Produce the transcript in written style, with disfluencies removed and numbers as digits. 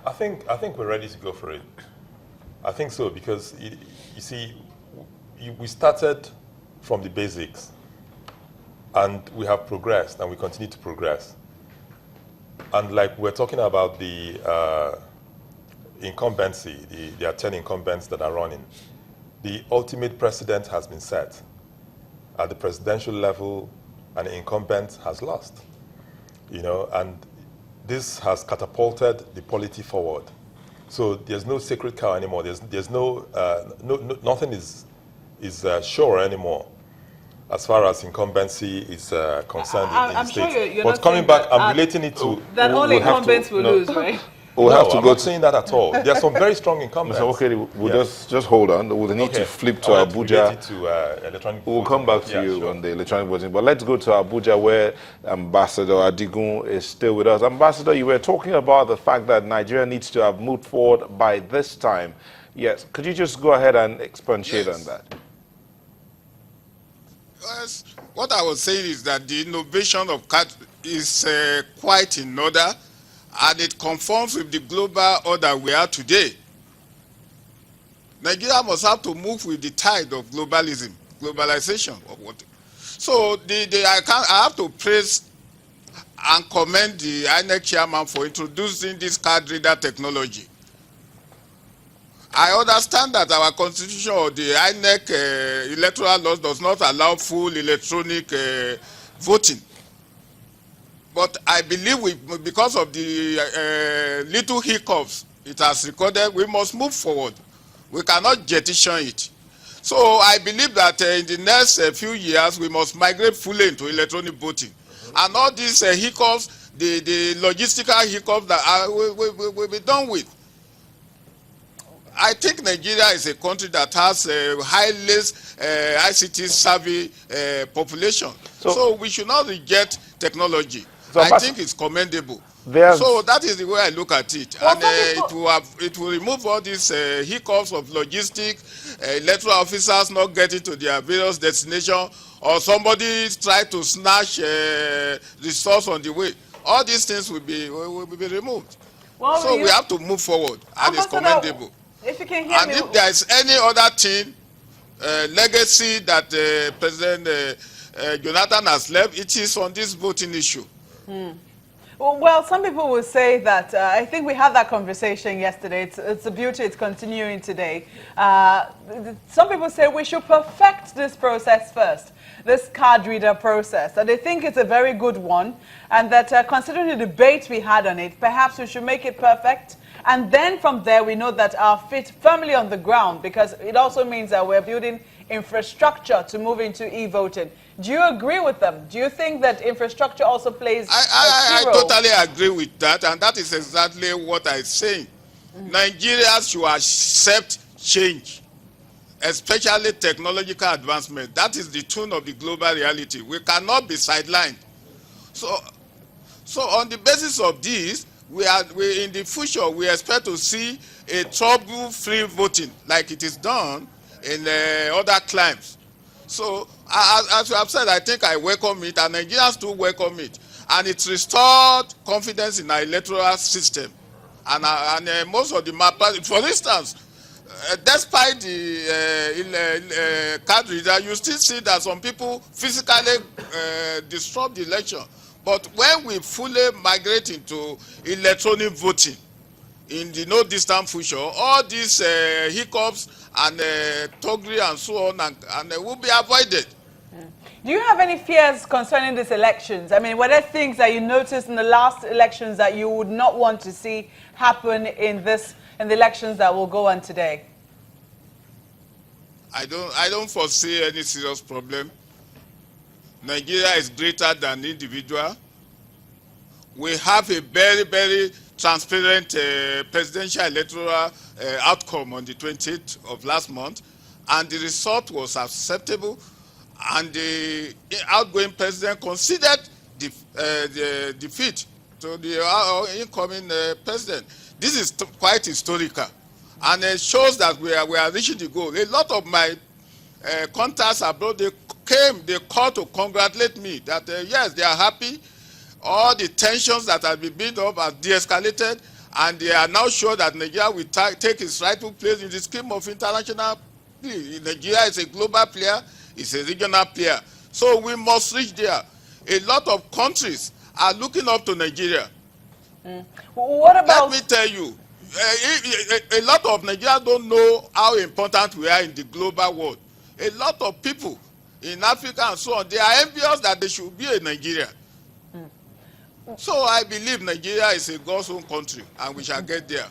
I think we're ready to go for it. I think so because you see, we started from the basics, and we have progressed, and we continue to progress. And like we're talking about the incumbency, there are 10 incumbents that are running. The ultimate precedent has been set. At the presidential level, an incumbent has lost. And this has catapulted the polity forward. So there's no sacred cow anymore. There's nothing is sure anymore as far as incumbency is concerned in the state. Sure you're but coming back, I'm relating it to that all incumbents will lose, right? We'll have to go. I'm not saying that at all. There are some very strong incumbents. So, okay, we'll just hold on. We'll need to flip to Abuja. We'll come back to you on the electronic voting. But let's go to Abuja, where Ambassador Adigun is still with us. Ambassador, you were talking about the fact that Nigeria needs to have moved forward by this time. Yes. Could you just go ahead and expatiate on that? Yes. What I was saying is that the innovation of CAT is quite in order, and it conforms with the global order we are today. Nigeria must have to move with the tide of globalization. So I have to praise and commend the INEC chairman for introducing this card reader technology. I understand that our constitution or the INEC electoral laws does not allow full electronic voting. But I believe because of the little hiccups it has recorded, we must move forward. We cannot jettison it. So I believe that in the next few years, we must migrate fully into electronic voting. And all these hiccups, the logistical hiccups that will be done with. I think Nigeria is a country that has a highly ICT savvy population. So we should not reject technology. So I think it's commendable. So that is the way I look at it. Well, and it will remove all these hiccups of logistics, electoral officers not getting to their various destinations, or somebody try to snatch resource on the way. All these things will be removed. Well, so we have to move forward, and it's commendable. If you can hear me. And if there is any other thing, legacy that President Jonathan has left, it is on this voting issue. Well, some people will say that, I think we had that conversation yesterday, it's a beauty, it's continuing today. Some people say we should perfect this process first, this card reader process, and they think it's a very good one, and that considering the debate we had on it, perhaps we should make it perfect, and then from there we know that our feet firmly on the ground, because it also means that we're building infrastructure to move into e-voting. Do you agree with them? Do you think that infrastructure also plays a key role? I totally agree with that, and that is exactly what I'm saying. Nigerians should accept change, especially technological advancement. That is the tune of the global reality. We cannot be sidelined. So on the basis of this, we in the future, we expect to see a trouble-free voting like it is done in other climes. So, as you have said, I think I welcome it, and Nigerians too welcome it. And it's restored confidence in our electoral system. And most of the malpractices, for instance, despite the card reader, you still see that some people physically disrupt the election. But when we fully migrate into electronic voting, in the no distant future, all these hiccups and thuggery and so on and will be avoided. Do you have any fears concerning these elections? I mean, were there things that you noticed in the last elections that you would not want to see happen in the elections that will go on today? I don't foresee any serious problem. Nigeria is greater than individual. We have a very, very transparent presidential electoral outcome on the 28th of last month, and the result was acceptable, and the outgoing president considered the defeat to the incoming president. This is quite historical, and it shows that we are reaching the goal. A lot of my contacts abroad, they called to congratulate me that yes, they are happy. All the tensions that have been built up are de-escalated, And they are now sure that Nigeria will take its rightful place in the scheme of international play. Nigeria is a global player, it's a regional player. So we must reach there. A lot of countries are looking up to Nigeria. What about... Let me tell you, a lot of Nigerians don't know how important we are in the global world. A lot of people in Africa and so on, they are envious that they should be a Nigeria. So I believe Nigeria is a God's own country, and we shall get there.